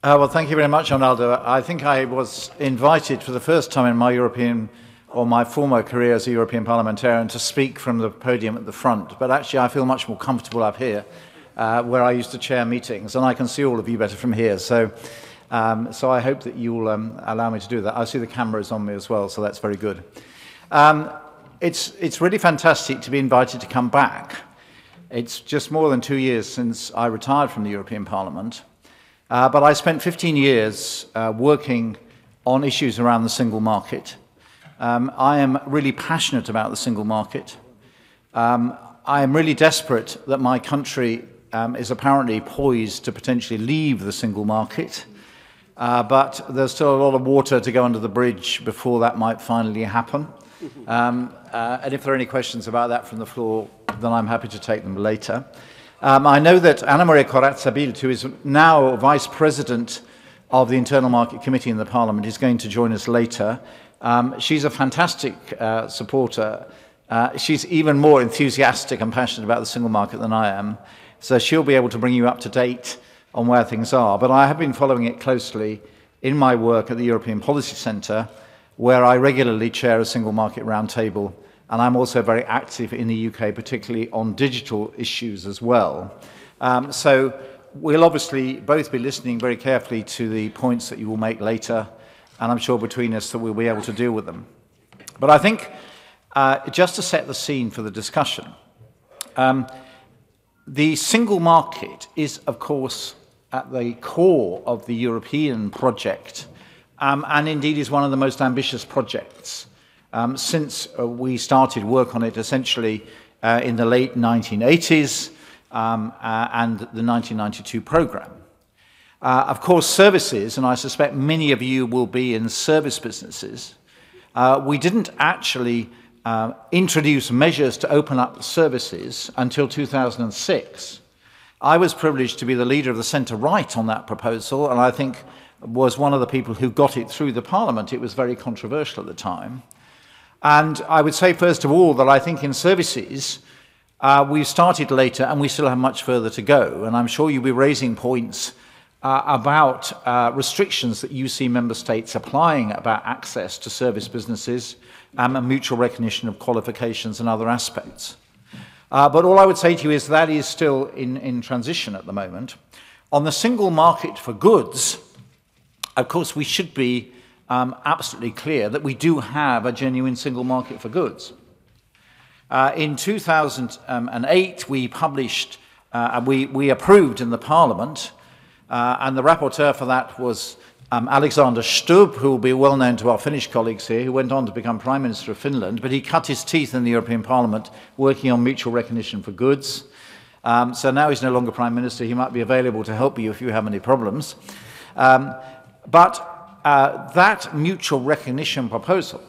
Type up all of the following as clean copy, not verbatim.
Well, thank you very much, Ronaldo. I think I was invited for the first time in my former career as a European parliamentarian to speak from the podium at the front, but actually I feel much more comfortable up here, where I used to chair meetings, and I can see all of you better from here. So I hope that you'll allow me to do that. I see the cameras on me as well, so that's very good. It's really fantastic to be invited to come back. It's just more than 2 years since I retired from the European Parliament. But I spent 15 years working on issues around the single market. I am really passionate about the single market. I am really desperate that my country is apparently poised to potentially leave the single market, but there's still a lot of water to go under the bridge before that might finally happen. And if there are any questions about that from the floor, then I'm happy to take them later. I know that Anna Maria Corazza-Bildt, who is now Vice President of the Internal Market Committee in the Parliament, is going to join us later. She's a fantastic supporter. She's even more enthusiastic and passionate about the single market than I am, so she'll be able to bring you up to date on where things are. But I have been following it closely in my work at the European Policy Centre, where I regularly chair a single market roundtable. And I'm also very active in the UK, particularly on digital issues as well. So we'll obviously both be listening very carefully to the points that you will make later, and I'm sure between us that we'll be able to deal with them. But I think, just to set the scene for the discussion, the single market is, of course, at the core of the European project, and indeed is one of the most ambitious projects. Since we started work on it essentially in the late 1980s and the 1992 programme. Of course, services, and I suspect many of you will be in service businesses, we didn't actually introduce measures to open up services until 2006. I was privileged to be the leader of the centre-right on that proposal, and I think was one of the people who got it through the Parliament. It was very controversial at the time. And I would say, first of all, that I think in services, we've started later and we still have much further to go. And I'm sure you'll be raising points about restrictions that you see member states applying about access to service businesses and mutual recognition of qualifications and other aspects. But all I would say to you is that is still in transition at the moment. On the single market for goods, of course, we should be absolutely clear that we do have a genuine single market for goods. In 2008, we published, we approved in the Parliament, and the rapporteur for that was Alexander Stubb, who will be well known to our Finnish colleagues here, who went on to become Prime Minister of Finland, but he cut his teeth in the European Parliament working on mutual recognition for goods. So now he's no longer Prime Minister. He might be available to help you if you have any problems. That mutual recognition proposal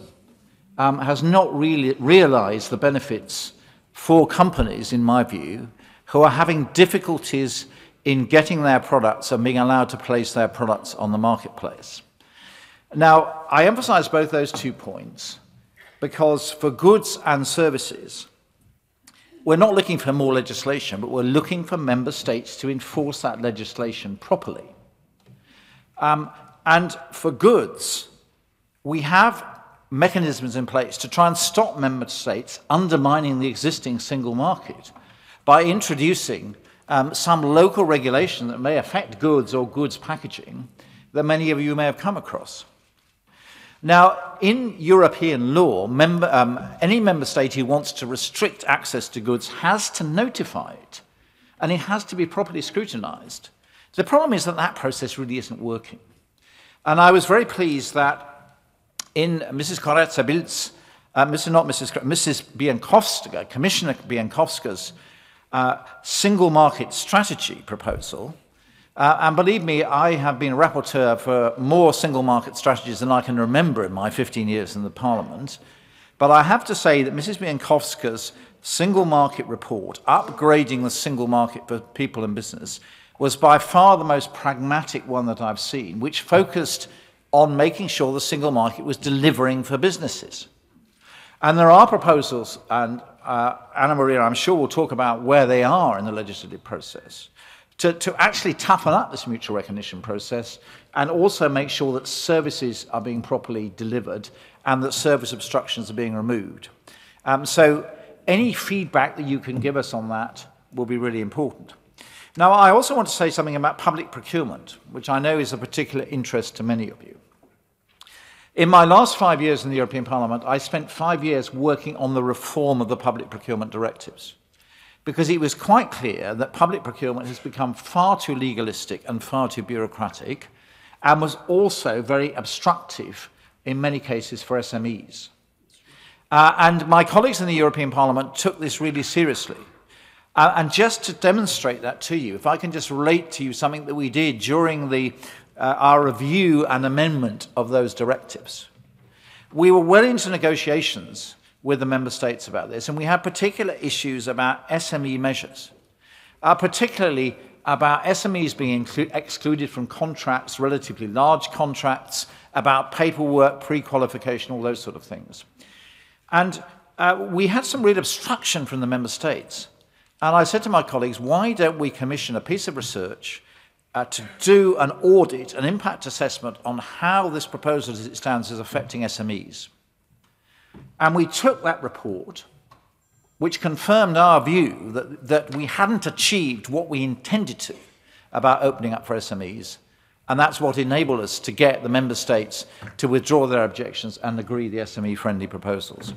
has not really realized the benefits for companies, in my view, who are having difficulties in getting their products and being allowed to place their products on the marketplace. Now, I emphasize both those 2 points because for goods and services, we're not looking for more legislation, but we're looking for member states to enforce that legislation properly. And for goods, we have mechanisms in place to try and stop member states undermining the existing single market by introducing some local regulation that may affect goods or goods packaging that many of you may have come across. Now, in European law, any member state who wants to restrict access to goods has to notify it, and it has to be properly scrutinised. The problem is that that process really isn't working. And I was very pleased that in Mrs. Corazza-Bildt's, Mrs. Bieńkowska, Commissioner Bieńkowska's single market strategy proposal, and believe me, I have been a rapporteur for more single market strategies than I can remember in my 15 years in the Parliament, but I have to say that Mrs. Bieńkowska's single market report, upgrading the single market for people and business, was by far the most pragmatic one that I've seen, which focused on making sure the single market was delivering for businesses. And there are proposals, and Anna Maria, I'm sure, will talk about where they are in the legislative process, to actually toughen up this mutual recognition process and also make sure that services are being properly delivered and that service obstructions are being removed. So any feedback that you can give us on that will be really important. Now, I also want to say something about public procurement, which I know is of particular interest to many of you. In my last 5 years in the European Parliament, I spent 5 years working on the reform of the public procurement directives, because it was quite clear that public procurement has become far too legalistic and far too bureaucratic, and was also very obstructive in many cases for SMEs. And my colleagues in the European Parliament took this really seriously. And just to demonstrate that to you, if I can just relate to you something that we did during our review and amendment of those directives. We were well into negotiations with the member states about this, and we had particular issues about SME measures, particularly about SMEs being excluded from contracts, relatively large contracts, about paperwork, pre-qualification, all those sort of things. And we had some real obstruction from the member states. And I said to my colleagues, why don't we commission a piece of research to do an audit, an impact assessment on how this proposal as it stands is affecting SMEs? And we took that report, which confirmed our view that we hadn't achieved what we intended to about opening up for SMEs. And that's what enabled us to get the member states to withdraw their objections and agree the SME-friendly proposals.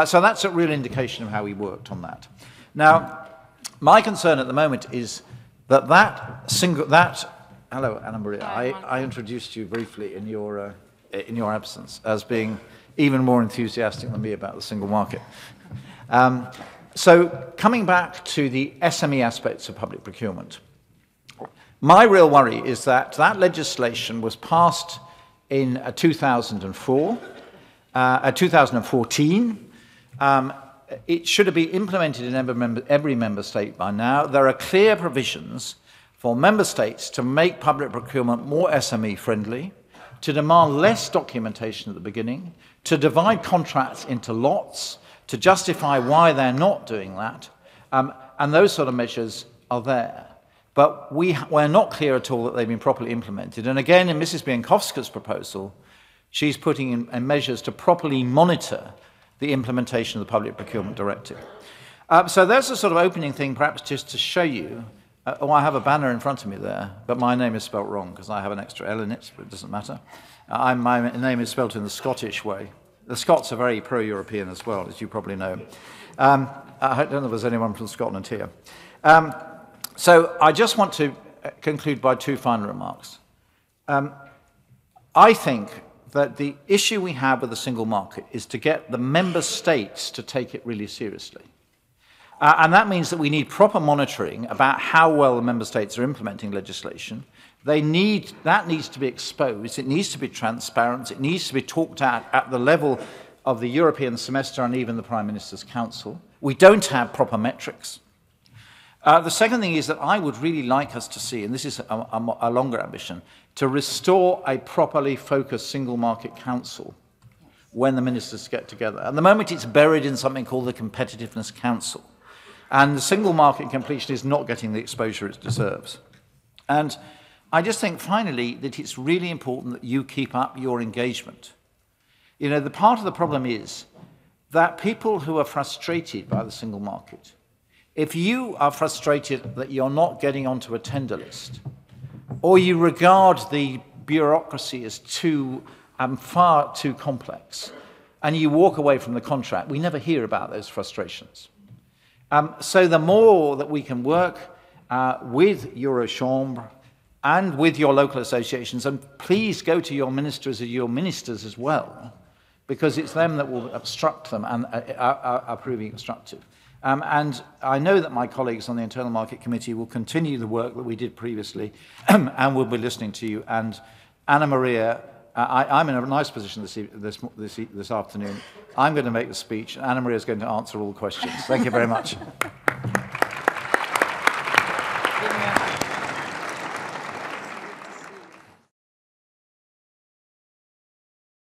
So that's a real indication of how we worked on that. Now, my concern at the moment is that hello, Anna Maria, I introduced you briefly in your absence as being even more enthusiastic than me about the single market. So coming back to the SME aspects of public procurement, my real worry is that legislation was passed in 2014. It should have been implemented in every member state by now. There are clear provisions for member states to make public procurement more SME-friendly, to demand less documentation at the beginning, to divide contracts into lots, to justify why they're not doing that, and those sort of measures are there. But we're not clear at all that they've been properly implemented. And again, in Mrs. Bienkowska's proposal, she's putting in measures to properly monitor the implementation of the Public Procurement Directive. So there's a sort of opening thing, perhaps just to show you. I have a banner in front of me there, but my name is spelt wrong because I have an extra L in it, but it doesn't matter. My name is spelt in the Scottish way. The Scots are very pro-European as well, as you probably know. I don't know if there's anyone from Scotland here. So I just want to conclude by two final remarks. I think that the issue we have with the single market is to get the member states to take it really seriously. And that means that we need proper monitoring about how well the member states are implementing legislation. That needs to be exposed, it needs to be transparent, it needs to be talked at the level of the European semester and even the Prime Minister's Council. We don't have proper metrics. The second thing is that I would really like us to see, and this is a longer ambition, to restore a properly focused single market council when the ministers get together. At the moment, it's buried in something called the Competitiveness Council. And the single market completion is not getting the exposure it deserves. And I just think, finally, that it's really important that you keep up your engagement. You know, the part of the problem is that people who are frustrated by the single market, if you are frustrated that you're not getting onto a tender list, or you regard the bureaucracy as far too complex, and you walk away from the contract, we never hear about those frustrations. So the more that we can work with Eurochambre and with your local associations, and please go to your ministers as well, because it's them that will obstruct them and are proving obstructive. And I know that my colleagues on the Internal Market Committee will continue the work that we did previously and will be listening to you. And Anna Maria, I'm in a nice position this afternoon. I'm going to make the speech, and Anna Maria is going to answer all the questions. Thank you very much.